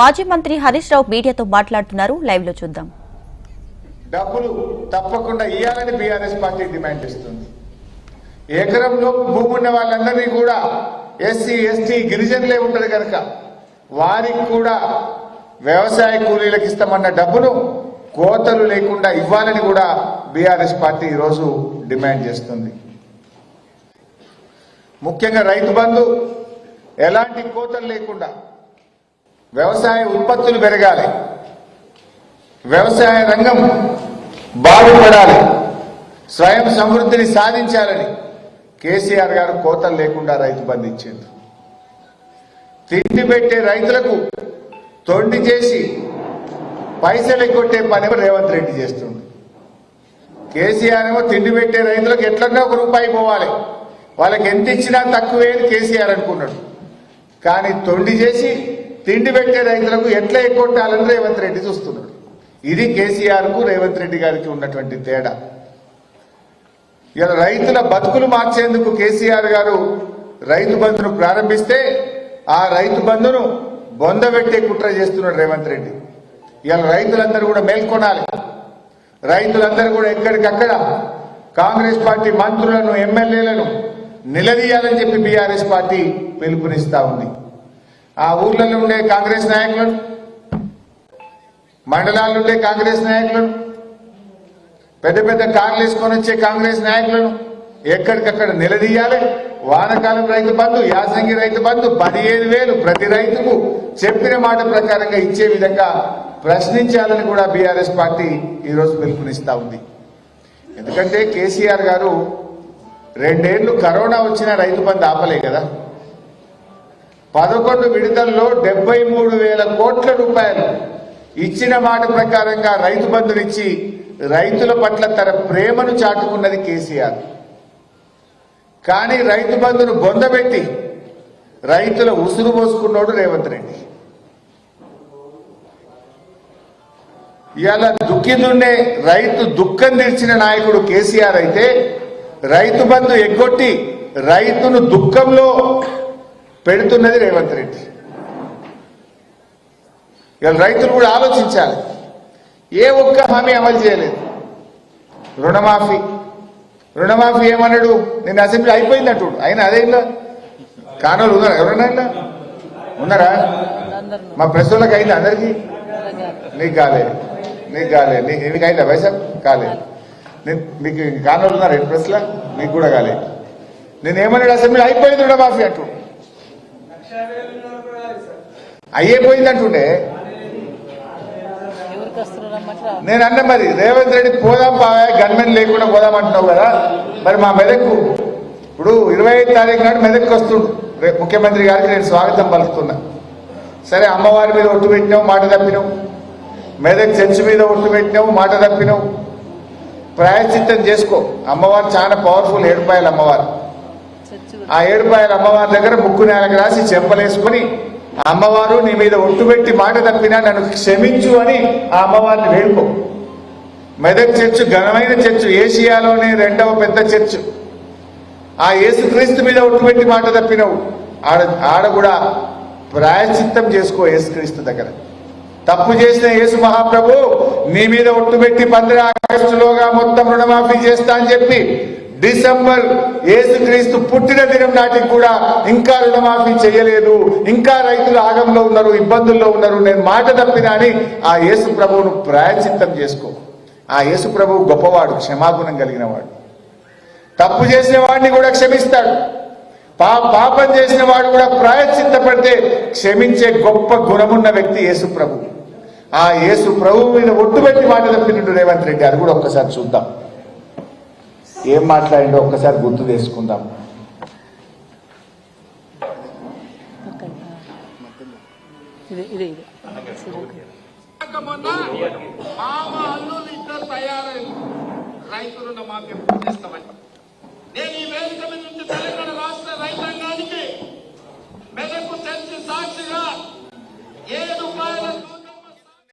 మాజీ మంత్రి హరీష్ రావు మీడియాతో మాట్లాడుతున్నారు. లైవ్ లో చూద్దాం. డబ్బులు తప్పకుండా ఇవ్వాలని బీఆర్ఎస్ పార్టీ డిమాండ్ చేస్తుంది. ఎకరంలో భూమి ఉన్న వాళ్ళందరినీ కూడా ఎస్సీ ఎస్టీ గిరిజనులే ఉంటారు కనుక వారికి కూడా వ్యవసాయ కూలీలకు ఇస్తామన్న డబ్బును కోతలు లేకుండా ఇవ్వాలని కూడా బీఆర్ఎస్ పార్టీ ఈరోజు డిమాండ్ చేస్తుంది. ముఖ్యంగా రైతు బంధు ఎలాంటి కోతలు లేకుండా వ్యవసాయ ఉత్పత్తులు పెరగాలి, వ్యవసాయ రంగం బాగుపడాలి, స్వయం సమృద్ధిని సాధించాలని కేసీఆర్ గారు కోతలు లేకుండా రైతు బంధు ఇచ్చారు. తిండి పెట్టే రైతులకు తొండి చేసి పైసలు ఎగ్గొట్టే పని రేవంత్ రెడ్డి చేస్తుంది. కేసీఆర్ ఏమో తిండి పెట్టే రైతులకు ఎట్లన్నా ₹1 పోవాలి, వాళ్ళకి ఎంత ఇచ్చినా తక్కువే అని కేసీఆర్ అనుకున్నాడు. కానీ తొండి చేసి తిండి పెట్టే రైతులకు ఎట్లా ఎగ్గొట్టాలని రేవంత్ రెడ్డి చూస్తున్నాడు. ఇది కేసీఆర్ కు రేవంత్ రెడ్డి గారికి ఉన్నటువంటి తేడా. ఇలా రైతుల బతుకులు మార్చేందుకు కేసీఆర్ గారు రైతు బంధును ప్రారంభిస్తే ఆ రైతు బంధును బొందబెట్టే కుట్ర చేస్తున్నాడు రేవంత్ రెడ్డి. ఇలా రైతులందరూ కూడా మేల్కొనాలి, రైతులందరూ కూడా ఎక్కడికక్కడ కాంగ్రెస్ పార్టీ మంత్రులను ఎమ్మెల్యేలను నిలదీయాలని చెప్పి బీఆర్ఎస్ పార్టీ పిలుపునిస్తా ఉంది. ఆ ఊర్లలో ఉండే కాంగ్రెస్ నాయకులను, మండలాల్లో ఉండే కాంగ్రెస్ నాయకులను, పెద్ద పెద్ద కార్లు వేసుకొని వచ్చే కాంగ్రెస్ నాయకులను ఎక్కడికక్కడ నిలదీయాలి. వానకాలం రైతు బంధు, యాసంగి రైతు బంధు 15,000 ప్రతి రైతుకు చెప్పిన మాట ప్రకారంగా ఇచ్చే విధంగా ప్రశ్నించాలని కూడా బీఆర్ఎస్ పార్టీ ఈరోజు పిలుపునిస్తా ఉంది. ఎందుకంటే కేసీఆర్ గారు 2 ఏళ్లు కరోనా వచ్చిన రైతు బంధు ఆపలే కదా. 11 విడతల్లో 73,000 కోట్ల రూపాయలు ఇచ్చిన మాట ప్రకారంగా రైతు బంధునిచ్చి రైతుల పట్ల తన ప్రేమను చాటుకున్నది కేసీఆర్. కానీ రైతు బంధును బొందబెట్టి రైతుల ఉసురు పోసుకున్నాడు రేవంత్ రెడ్డి. ఇవాళ దుఃఖిదుండే రైతు దుఃఖం తీర్చిన నాయకుడు కేసీఆర్ అయితే రైతు బంధు ఎగ్గొట్టి రైతును దుఃఖంలో పెడుతున్నది రేవంత్ రెడ్డి. ఇవాళ రైతులు కూడా ఆలోచించాలి. ఏ ఒక్క హామీ అమలు చేయలేదు. రుణమాఫీ ఏమన్నాడు, నేను అసెంబ్లీ అయిపోయింది అంటుడు. అయినా అదే ఇలా కానోళ్ళు ఉన్నారా? ఎవరన్నా ఇలా ఉన్నారా? మా ప్రెస్ వాళ్ళకి అయింది అందరికీ. నీకు కాలేదు, నీకు అయిందా వైసా? కాలేదు. మీకు కానోళ్ళు ఉన్నారు ఎయిట్ ప్రెస్లా? మీకు కూడా కాలేదు. నేనేమన్నాడు, అసెంబ్లీ అయిపోయింది రుణమాఫీ అంటుడు. అయ్యేపోయింది అంటుండే. నేను అన్న మరి రేవంత్ రెడ్డి పోదాం బాగా గన్మెన్ లేకుండా పోదాం అంటున్నావు కదా. మరి మా మెదక్కు ఇప్పుడు 25 తారీఖు నాడు మెదక్కి వస్తుండు. రేపు ముఖ్యమంత్రి గారికి నేను స్వాగతం పలుకుతున్నా. సరే, అమ్మవారి మీద ఒట్టు పెట్టినావు, మాట తప్పినావు. మెదక్ చర్చి మీద ఒట్టు పెట్టినావు, మాట తప్పినావు. ప్రాయశ్చిత్తం చేసుకో. అమ్మవారు చాలా పవర్ఫుల్, ఏడుపాయల అమ్మవారు. ఆ ఏడుపాయల అమ్మవారి దగ్గర ముక్కు నేలకు రాసి చెంపలేసుకుని, అమ్మవారు నీ మీద ఒట్టు పెట్టి మాట తప్పినా నన్ను క్షమించు అని ఆ అమ్మవారిని వేడుకో. మెదక్ చర్చ్ ఘనమైన చర్చ్, ఏషియాలోనే 2వ పెద్ద చర్చ్. ఆ యేసుక్రీస్తు మీద ఒట్టు పెట్టి మాట తప్పినవు, ఆడ కూడా ప్రాయశ్చిత్తం చేసుకో యేసుక్రీస్తు దగ్గర. తప్పు చేసిన యేసు మహాప్రభు నీ మీద ఒట్టు పెట్టి 15 ఆగస్టులోగా మొత్తం రుణమాఫీ చేస్తా అని చెప్పి డిసెంబర్ యేసుక్రీస్తు పుట్టిన దినం నాటికి కూడా ఇంకా రుణమాఫీ చేయలేదు. ఇంకా రైతులు ఆగంలో ఉన్నారు, ఇబ్బందుల్లో ఉన్నారు. నేను మాట తప్పినా అని ఆ యేసు ప్రభువును ప్రాయశ్చిత్తం చేసుకో. ఆ యేసు ప్రభువు గొప్పవాడు, క్షమాగుణం కలిగిన వాడు. తప్పు చేసిన వాడిని కూడా క్షమిస్తాడు. పాపం చేసిన వాడు కూడా ప్రాయశ్చిత్తపడితే క్షమించే గొప్ప గుణమున్న వ్యక్తి యేసు ప్రభు. ఆ యేసు ప్రభువు మీద ఒట్టు పెట్టి మాట తప్పినట్టు రేవంత్ రెడ్డి. అది కూడా ఒక్కసారి చూద్దాం, ఏం మాట్లాడిండో ఒక్కసారి గుర్తు చేసుకుందాం. రైతులు మాకు చేస్తామని నేను ఈ వేదిక మీద నుంచి తెలంగాణ రాష్ట్ర రైతాంగానికి మెదకు చర్చి సాక్షిగా 7 రూపాయల